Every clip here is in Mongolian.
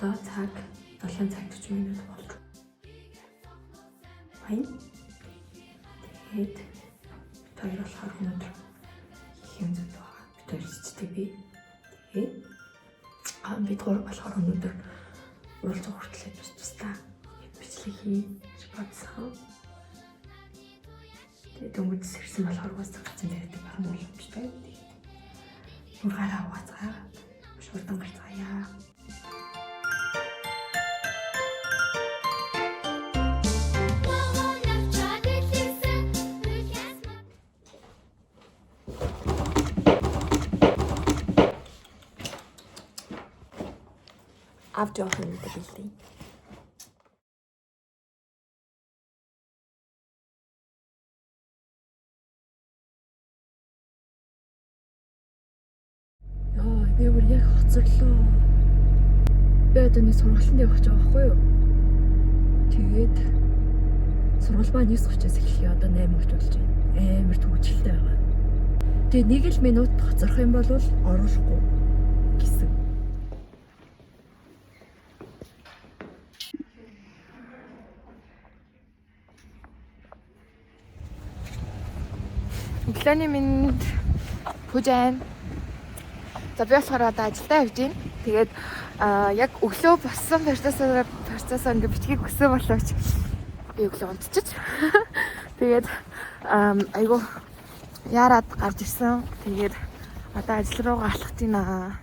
Одоо цаг 7 цаг 40 минут болж байна. Тэгээд бид хоёр болохоор өнөөдөр юм зүйл байгаа. Бид хоёр зэцтэй би. Тэгээд бид гур болохоор өнөөдөр уулзах хүртлээр тусдаа бичлэг хийж бодсон. Тэгээд дөнгөж сэрсэн болохоор бас гацсан зэрэг баруун юм биш үү? Тэгээд гараа угаацгаа. Шурдан гарцгаая. Авч явах юм гэдэг билээ. Би бүр яг хоцорлоо. Би одоо нэг сургалтанд явах гэж байгаа байхгүй юу? Тэгээд сургууль маань 9:30-аас эхлэхээ одоо 8:30 болж байна. Амар төвчлөлтэй байгаа. Тэгээд нэг л минут хоцорох юм бол оруулахгүй гэсэн. Өглөөний минь пүжэн. За би болохоор одоо ажилдаа явж байна. Тэгээд яг өглөө боссон процессор ингээ бичгийг хүсэн болооч би өглөө унтчих. Тэгээд айгу яарад гарч ирсэн. Тэгээд одоо ажил руугаа алхаж байна.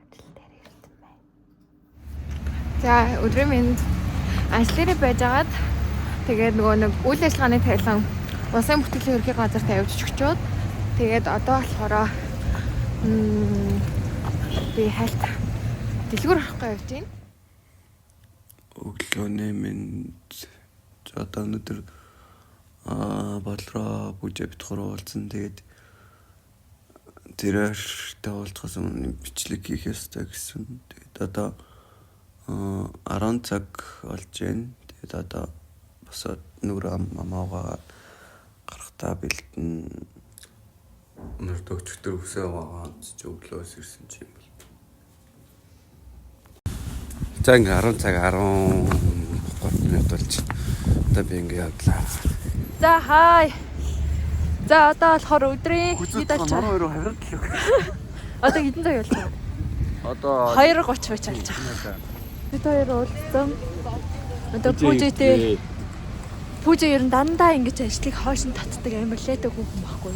Ажил дээр ирсэн байна. За өдрийн минь ажлаараа байжгаад тэгээд нөгөө нэг үйл ажиллагааны тайлан улсын бүртгэлийн ерхий газар тавьж өчгчөөд тэгээд одоо болохоор би хальт дэлгүүр авахгүй явж байна. Өглөөний минь одоо өнөөдөр бодлороо бүжээ битгүүр уулзсан. Тэгээд тэрээртэй уулзахаас өмнө бичлэг хийх ёстой гэсэн. Тэгээд одоо 10 цаг болж байна. Тэгээд одоо босоод нүрэ амаагаа гарахтаа бэлдэн өнөөдөр өчтөр өсөө байгаа ч өглөөс ирсэн ч юм бол. За ингээ 10 цаг 13 минут болж одоо би ингээ явлаа. За хай. За одоо болохоор өдрийн хэд ачаа 12 хаврал гэлөө. Одоо хэдэн цаг болж байна? Одоо 2:30 болж байна. Бид хоёр уулзсан. Одоо пүүжээ ер нь дандаа ингэж ажлыг хойш нь татдаг амар лээтэй хүүхэн байхгүй.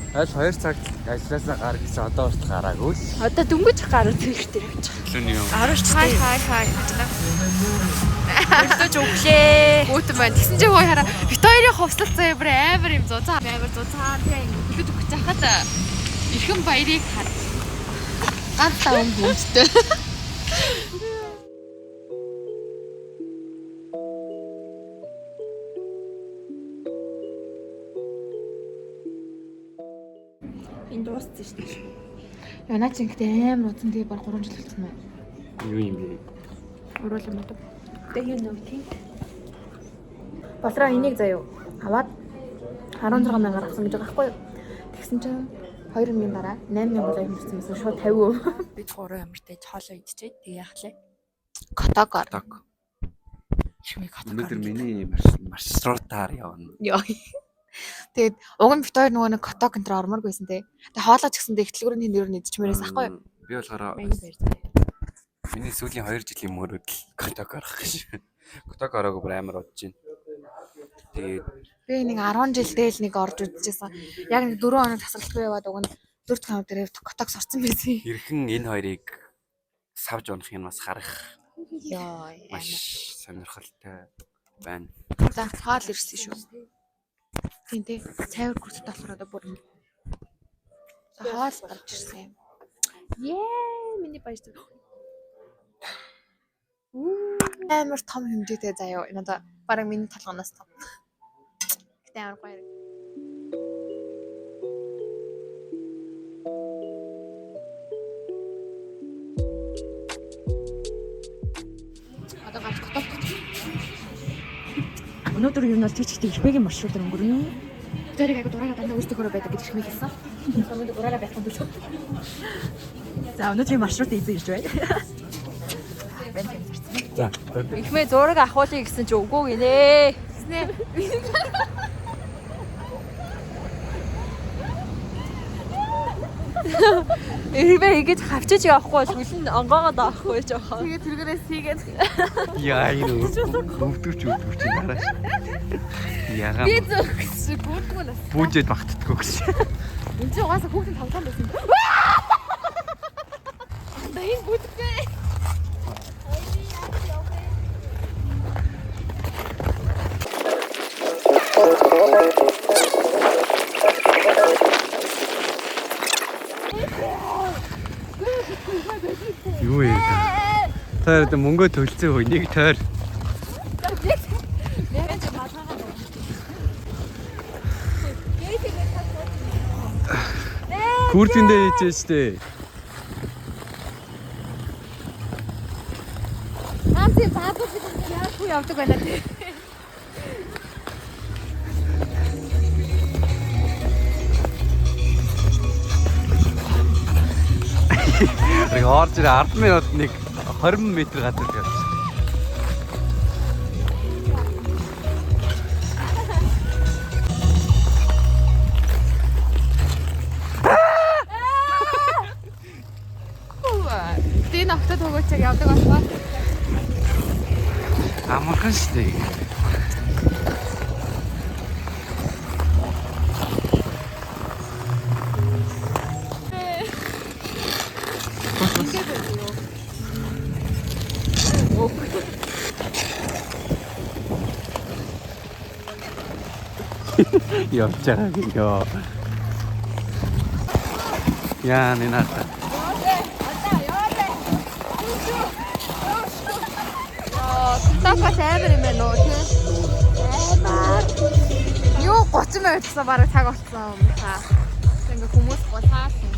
Аль 2 цаг ажилласаа гар гэсэн одоо хүртэл гараагүй л. Одоо дөнгөж гараа цэгтэр явж байгаа. Өглөөний юм. 10 хай. Өглөөж өглөө. Гүтэн байна. Тэгсэн чинь хой хараа. Бит хоёрын хувцлалцсан амар юм зузаан. Амар зузаан тийм ингээд өгч хахад эрхэм баярыг хар. Ганц таван бүмжтэй. Энэ дууссан шүү дээ. Яа наа чи ингээд амар удсан тэгээ баг 3 жил болсон байна. Юу юм бэ? Урал юм уу? Тэгээ юу тийм. Болроо энийг заяа аваад 16,000 авсан гэж байгаа байхгүй юу? Тэгсэн чинь 2,000 дараа 8,000 болоо юм ирсэн юмсан шууд 50%. Бид 3 ямартай хоолоо идчихээ. Тэгээ яхалаа. Котогоор. Өнөөдөр миний маршрутаар явна. Йоо. Тэгээд уг нь бит хоёр нөгөө нэг коток энэ орморг байсан те. Тэгээд хоолоо ч гэсэндээ их дэлгүүрийн нэр нь идчихмээрээс ахгүй юу? Би болохоор миний сүүлийн 2 жилийн мөрөд л коток арах гэж. Коток араагүй бүр амар удаж байна. Тэгээд би нэг 10 жилдээ л нэг орж үзчихсэн. Яг нэг 4 хоног тасралтгүй яваад уг нь 4 км дээр коток сурцсан байсан. хэрхэн энэ хоёрыг савж унах юм бас харах. Йоо. Маш сонирхолтой байна. За хаал ирсэн шүү. Тийм тий. Цайвар хүртэл болохоор одоо бүр за хаал гарч ирсэн юм. Миний баяртай. Амар том хэмжээтэй заяа. Энэ одоо бараг миний толгоноос том. Гэтэ амар баяр. Одоо гарч коток. Өнөөдөр юу нэг тийчтэй ихбэгийн маршрутаар өнгөрнө. Тэрийг айгу дураараа дандаа өөртөө байдаг гэж хэлсэн. Өнөөдөр дураараа байх юм биш үү? За өнөөдрийн маршрут эзэн ирж байна. За. Ихмээ зураг авахуулъя гэсэн чи үгүй гинэ. Гэснээ. Ирвэ ингэж хавчиж явахгүй бол хүлэн онгоогоо даахгүй жоохон. Тэгээд тэргээрээс хийгээд Яа энэ өвдөвч чинь харааш. Ягаа. би зөв гэсэн гүрдгүй нас. Бүүжэд багтдаггүй гэсэн. Энд чинь угаасаа хүүхдийн тоглоом байсан. Даин бүтгэе. Юу юм та? Тэр одоо мөнгө төлцөө хөө нэг тойр. Куртиндээ хийжээ штэ. Ганцын баабууд яахгүй явдаг байна тий. Яг орж ирээ 10 минут нэг 20 м газар явж. Тэн октод хөгөөчөг явдаг болов. Амархан штэ. Явж байгаа гинөө. Яа нэнатаа. Токос амар юм байна уу тий? Амар. Юу 30 минут гэсэн бараг цаг болцсон юм хаа. Ингээ хүмүүс болаасан.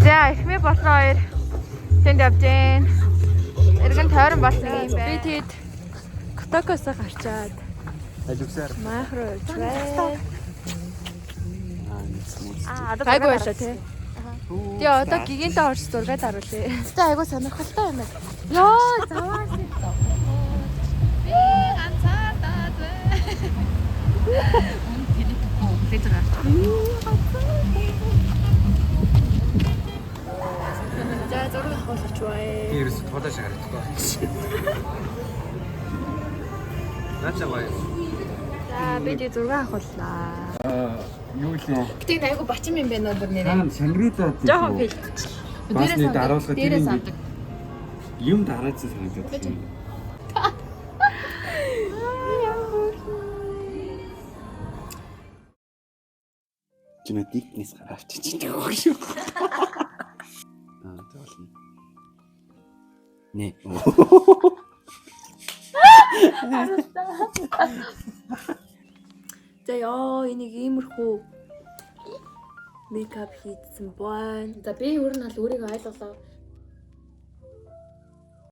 За ихмээ болсон хоёр тэнд явж гин. Эргэн тойрон болсон юм байна. Би тэгэд Котокосоо гарчаад Алюксаар. маах руу явж байна. Одоо Гайгүй байлаа тий. Тэгээ одоо гигэнтэй орж зургаад харуулъя. Тэ айгуу сонирхолтой юм байна. Йоо заваас. Би ганцаадаа зэ. Тэний төгөө өглөөд байгаа. За зураг авахулж бай. Ерөөс тулааш харагдахгүй. Нааца гоё. За би тэг зураг авахуллаа. Юу лээ? Гэтэ энэ айгуу бачин юм байна бүр нэрээ. Хаан Шангрила Жохон филч. бас нэг дараалга дээрээс авдаг. юм дараацсан санагдаад байна. Чиний дикнес гараач чинь өгөх шүү. Тоолно. Нэ. За ёо энийг иймэрхүү мейкап хийдсэн байна. За би өөр нь бол өөрийгөө ойлголоо.